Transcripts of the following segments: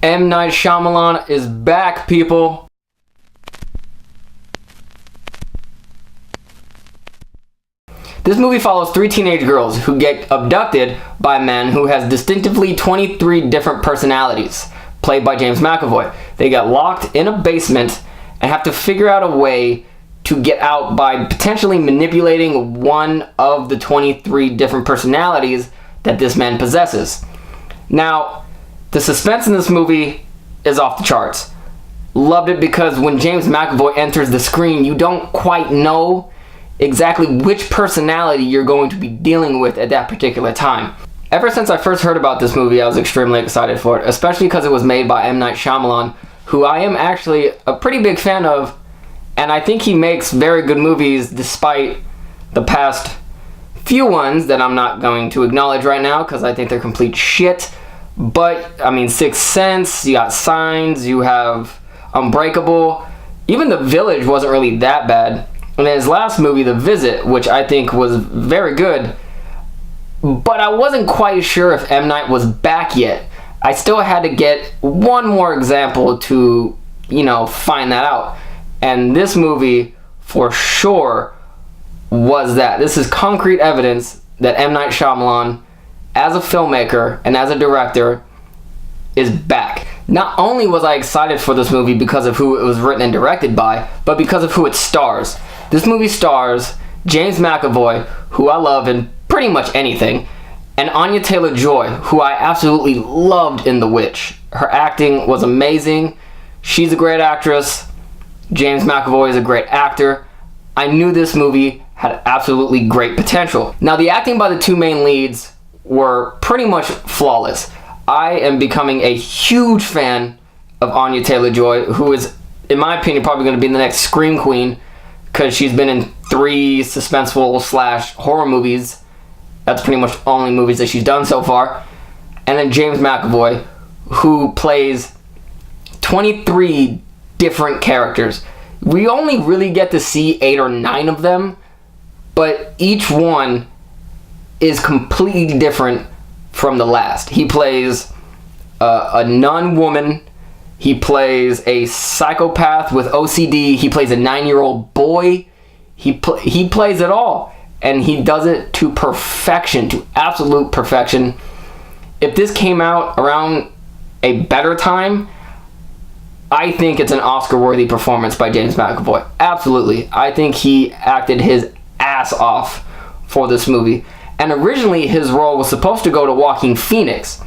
M. Night Shyamalan is back, people. This movie follows three teenage girls who get abducted by a man who has distinctively 23 different personalities, played by James McAvoy. They get locked in a basement and have to figure out a way to get out by potentially manipulating one of the 23 different personalities that this man possesses. Now, the suspense in this movie is off the charts. Loved it because when James McAvoy enters the screen, you don't quite know exactly which personality you're going to be dealing with at that particular time. Ever since I first heard about this movie, I was extremely excited for it, especially because it was made by M. Night Shyamalan, who I am actually a pretty big fan of, and I think he makes very good movies despite the past few ones that I'm not going to acknowledge right now because I think they're complete shit. But, I mean, Sixth Sense, you got Signs, you have Unbreakable. Even The Village wasn't really that bad. And his last movie, The Visit, which I think was very good, but I wasn't quite sure if M. Night was back yet. I still had to get one more example to, find that out. And this movie, for sure, was that. This is concrete evidence that M. Night Shyamalan, as a filmmaker and as a director, is back. Not only was I excited for this movie because of who it was written and directed by, but because of who it stars. This movie stars James McAvoy, who I love in pretty much anything, and Anya Taylor-Joy, who I absolutely loved in The Witch. Her acting was amazing. She's a great actress. James McAvoy is a great actor. I knew this movie had absolutely great potential. Now, the acting by the two main leads were pretty much flawless. I am becoming a huge fan of Anya Taylor-Joy, who is, in my opinion, probably going to be the next Scream Queen, because she's been in 3 suspenseful / horror movies. That's pretty much the only movies that she's done so far. And then James McAvoy, who plays 23 different characters. We only really get to see 8 or 9 of them, but each one is completely different from the last. He plays a nun woman. He plays a psychopath with OCD. He plays a 9-year-old boy. He plays it all. And he does it to perfection, to absolute perfection. If this came out around a better time, I think it's an Oscar-worthy performance by James McAvoy. Absolutely. I think he acted his ass off for this movie. And originally his role was supposed to go to Joaquin Phoenix,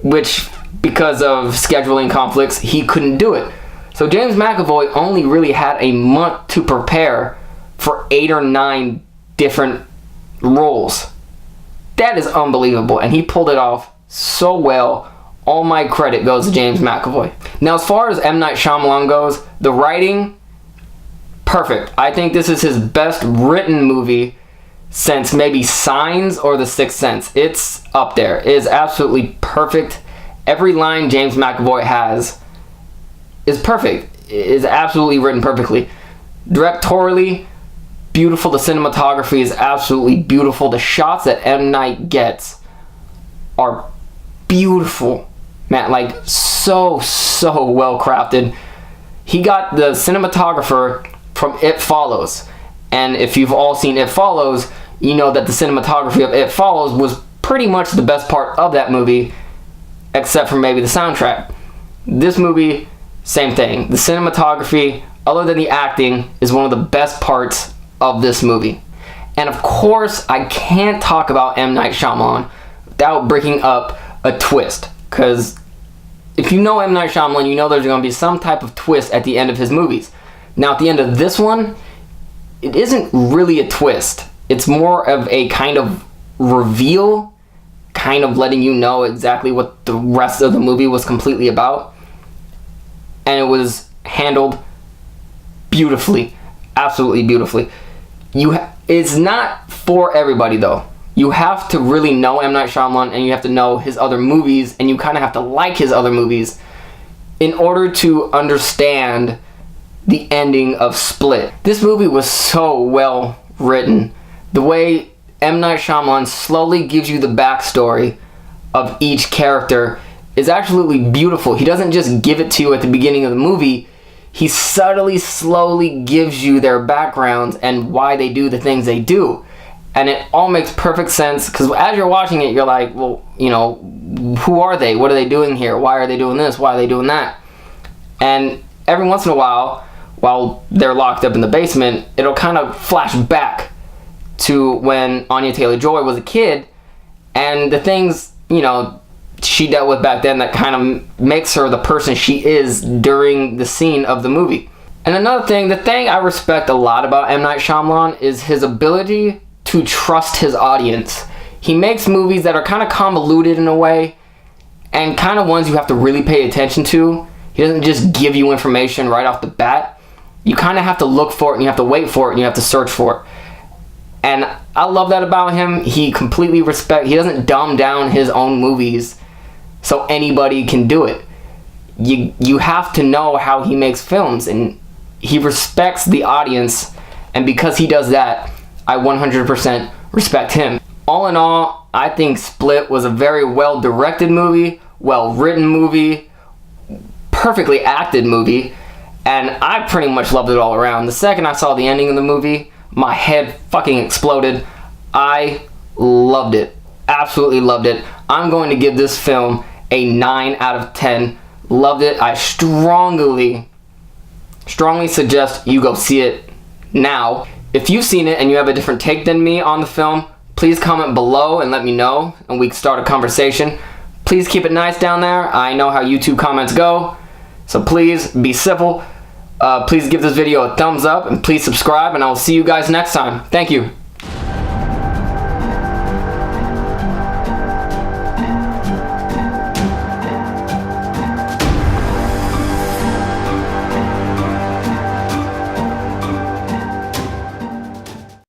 which, because of scheduling conflicts, he couldn't do it. So James McAvoy only really had a month to prepare for 8 or 9 different roles. That is unbelievable, and he pulled it off so well. All my credit goes to James McAvoy. Now, as far as M. Night Shyamalan goes, the writing, perfect. I think this is his best written movie since maybe Signs or The Sixth Sense. It's up there. It is absolutely perfect. Every line James McAvoy has is perfect. It is absolutely written perfectly. Directorially, beautiful. The cinematography is absolutely beautiful. The shots that M. Night gets are beautiful. Man, like, so well crafted. He got the cinematographer from It Follows. And if you've all seen It Follows, you know that the cinematography of It Follows was pretty much the best part of that movie, except for maybe the soundtrack. This movie, same thing. The cinematography, other than the acting, is one of the best parts of this movie. And of course, I can't talk about M. Night Shyamalan without bringing up a twist. Because if you know M. Night Shyamalan, you know there's going to be some type of twist at the end of his movies. Now, at the end of this one, it isn't really a twist. It's more of a kind of reveal, kind of letting you know exactly what the rest of the movie was completely about. And it was handled beautifully, absolutely beautifully. It's not for everybody, though. You have to really know M. Night Shyamalan, and you have to know his other movies, and you kind of have to like his other movies in order to understand the ending of Split. This movie was so well written. The way M. Night Shyamalan slowly gives you the backstory of each character is absolutely beautiful. He doesn't just give it to you at the beginning of the movie. He subtly, slowly gives you their backgrounds and why they do the things they do. And it all makes perfect sense, because as you're watching it, you're like, well, you know, who are they? What are they doing here? Why are they doing this? Why are they doing that? And every once in a while they're locked up in the basement, it'll kind of flash back to when Anya Taylor-Joy was a kid, and the things, you know, she dealt with back then that kind of makes her the person she is during the scene of the movie. And another thing, the thing I respect a lot about M. Night Shyamalan is his ability to trust his audience. He makes movies that are kind of convoluted in a way, and kind of ones you have to really pay attention to. He doesn't just give you information right off the bat. You kind of have to look for it, and you have to wait for it, and you have to search for it. And I love that about him. He doesn't dumb down his own movies so anybody can do it. You have to know how he makes films, and he respects the audience, and because he does that, I 100% respect him. All in all, I think Split was a very well-directed movie, well-written movie, perfectly acted movie, and I pretty much loved it all around. The second I saw the ending of the movie, my head fucking exploded. I loved it. Absolutely loved it. I'm going to give this film a 9 out of 10. Loved it. I strongly suggest you go see it now. If you've seen it and you have a different take than me on the film, please comment below and let me know, and we can start a conversation. Please keep it nice down there. I know how YouTube comments go, so please be civil. Please give this video a thumbs up, and please subscribe, and I will see you guys next time. Thank you.